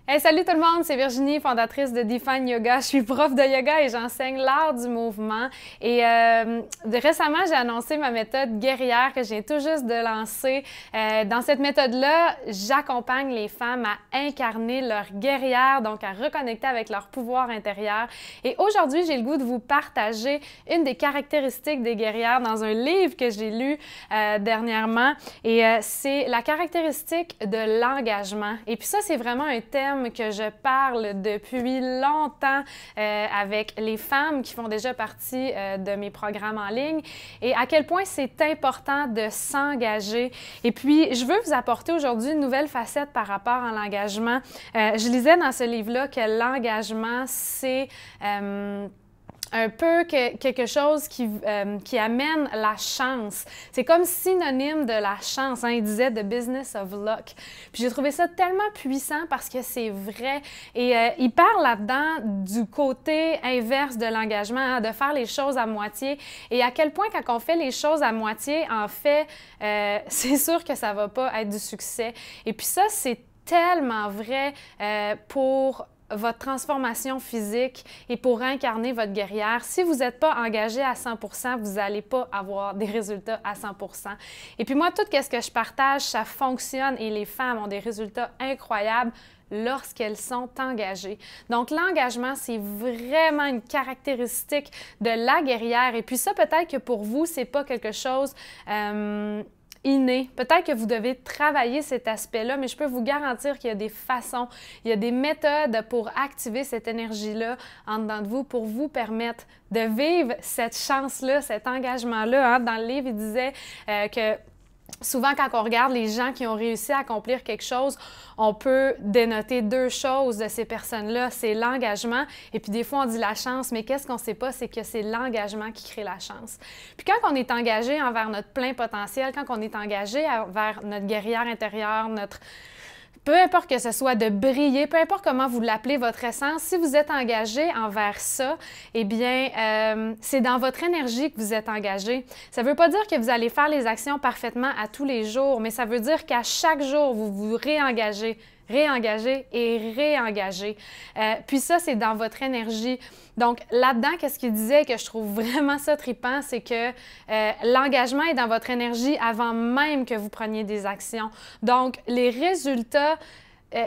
Hey, salut tout le monde, c'est Virginie, fondatrice de Define Yoga. Je suis prof de yoga et j'enseigne l'art du mouvement. Et récemment, j'ai annoncé ma méthode guerrière que je viens tout juste de lancer. Dans cette méthode-là, j'accompagne les femmes à incarner leur guerrière, donc à reconnecter avec leur pouvoir intérieur. Et aujourd'hui, j'ai le goût de vous partager une des caractéristiques des guerrières dans un livre que j'ai lu dernièrement. Et c'est la caractéristique de l'engagement. Et puis ça, c'est vraiment un thème que je parle depuis longtemps avec les femmes qui font déjà partie de mes programmes en ligne et à quel point c'est important de s'engager. Et puis, je veux vous apporter aujourd'hui une nouvelle facette par rapport à l'engagement. Je lisais dans ce livre-là que l'engagement, c'est un peu quelque chose qui amène la chance. C'est comme synonyme de la chance. Hein? Il disait « the business of luck ». Puis j'ai trouvé ça tellement puissant parce que c'est vrai. Et il parle là-dedans du côté inverse de l'engagement, hein, de faire les choses à moitié. Et à quel point, quand on fait les choses à moitié, en fait, c'est sûr que ça ne va pas être du succès. Et puis ça, c'est tellement vrai pour votre transformation physique et pour incarner votre guerrière. Si vous n'êtes pas engagé à 100%, vous n'allez pas avoir des résultats à 100%. Et puis moi, tout ce que je partage, ça fonctionne et les femmes ont des résultats incroyables lorsqu'elles sont engagées. Donc, l'engagement, c'est vraiment une caractéristique de la guerrière. Et puis ça, peut-être que pour vous, c'est pas quelque chose inné. Peut-être que vous devez travailler cet aspect-là, mais je peux vous garantir qu'il y a des façons, il y a des méthodes pour activer cette énergie-là en dedans de vous pour vous permettre de vivre cette chance-là, cet engagement-là. Hein? Dans le livre, il disait que souvent, quand on regarde les gens qui ont réussi à accomplir quelque chose, on peut dénoter deux choses de ces personnes-là. C'est l'engagement et puis des fois, on dit la chance, mais qu'est-ce qu'on ne sait pas, c'est que c'est l'engagement qui crée la chance. Puis quand on est engagé envers notre plein potentiel, quand on est engagé envers notre guerrière intérieure, peu importe que ce soit de briller, peu importe comment vous l'appelez, votre essence, si vous êtes engagé envers ça, eh bien, c'est dans votre énergie que vous êtes engagé. Ça ne veut pas dire que vous allez faire les actions parfaitement à tous les jours, mais ça veut dire qu'à chaque jour, vous vous réengagez et réengager. Puis ça, c'est dans votre énergie. Donc, là-dedans, qu'est-ce qu'il disait que je trouve vraiment ça trippant, c'est que l'engagement est dans votre énergie avant même que vous preniez des actions. Donc, les résultats,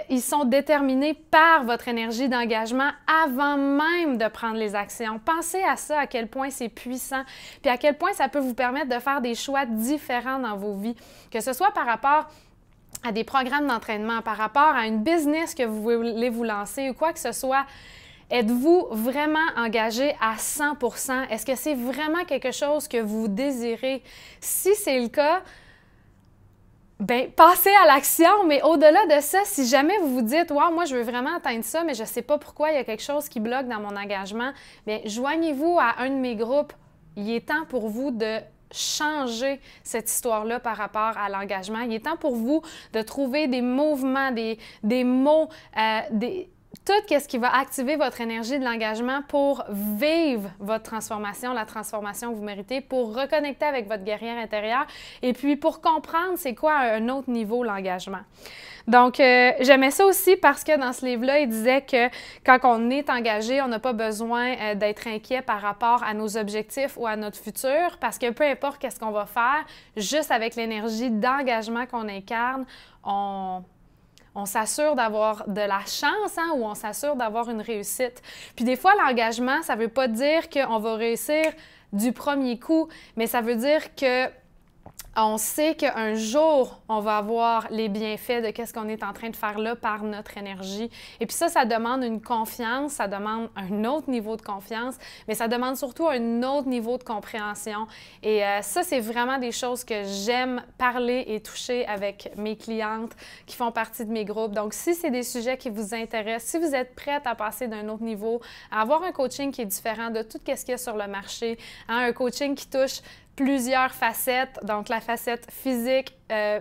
ils sont déterminés par votre énergie d'engagement avant même de prendre les actions. Pensez à ça, à quel point c'est puissant, puis à quel point ça peut vous permettre de faire des choix différents dans vos vies, que ce soit par rapport à des programmes d'entraînement, par rapport à une business que vous voulez vous lancer ou quoi que ce soit. Êtes-vous vraiment engagé à 100%? Est-ce que c'est vraiment quelque chose que vous désirez? Si c'est le cas, bien, passez à l'action, mais au-delà de ça, si jamais vous vous dites « Wow, moi, je veux vraiment atteindre ça, mais je ne sais pas pourquoi, il y a quelque chose qui bloque dans mon engagement », bien, joignez-vous à un de mes groupes. Il est temps pour vous de changer cette histoire-là par rapport à l'engagement. Il est temps pour vous de trouver des mouvements, des mots, tout ce qui va activer votre énergie de l'engagement pour vivre votre transformation, la transformation que vous méritez, pour reconnecter avec votre guerrière intérieure et puis pour comprendre c'est quoi à un autre niveau l'engagement. Donc, j'aimais ça aussi parce que dans ce livre-là, il disait que quand on est engagé, on n'a pas besoin d'être inquiet par rapport à nos objectifs ou à notre futur parce que peu importe qu'est-ce qu'on va faire, juste avec l'énergie d'engagement qu'on incarne, on s'assure d'avoir de la chance, hein, ou on s'assure d'avoir une réussite. Puis des fois, l'engagement, ça ne veut pas dire qu'on va réussir du premier coup, mais ça veut dire que on sait qu'un jour, on va avoir les bienfaits de ce qu'on est en train de faire là par notre énergie. Et puis ça demande une confiance, ça demande un autre niveau de confiance, mais ça demande surtout un autre niveau de compréhension. Et ça, c'est vraiment des choses que j'aime parler et toucher avec mes clientes qui font partie de mes groupes. Donc, si c'est des sujets qui vous intéressent, si vous êtes prête à passer d'un autre niveau, à avoir un coaching qui est différent de tout ce qu'il y a sur le marché, hein, un coaching qui touche plusieurs facettes, donc la facette physique,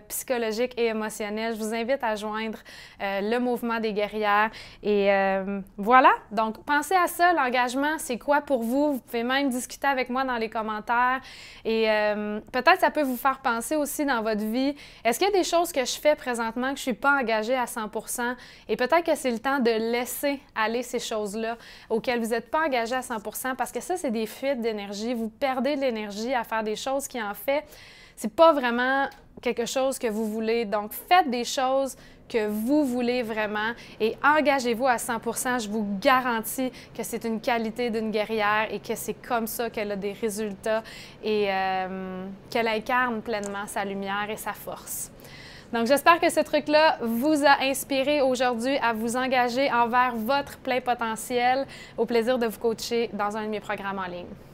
psychologique et émotionnel. Je vous invite à joindre le mouvement des guerrières. Et voilà, donc pensez à ça, l'engagement, c'est quoi pour vous? Vous pouvez même discuter avec moi dans les commentaires. Et peut-être ça peut vous faire penser aussi dans votre vie, est-ce qu'il y a des choses que je fais présentement que je ne suis pas engagée à 100%? Et peut-être que c'est le temps de laisser aller ces choses-là auxquelles vous n'êtes pas engagé à 100%, parce que ça, c'est des fuites d'énergie. Vous perdez de l'énergie à faire des choses qui, en fait, c'est pas vraiment quelque chose que vous voulez. Donc, faites des choses que vous voulez vraiment et engagez-vous à 100%. Je vous garantis que c'est une qualité d'une guerrière et que c'est comme ça qu'elle a des résultats et qu'elle incarne pleinement sa lumière et sa force. Donc, j'espère que ce truc-là vous a inspiré aujourd'hui à vous engager envers votre plein potentiel. Au plaisir de vous coacher dans un de mes programmes en ligne.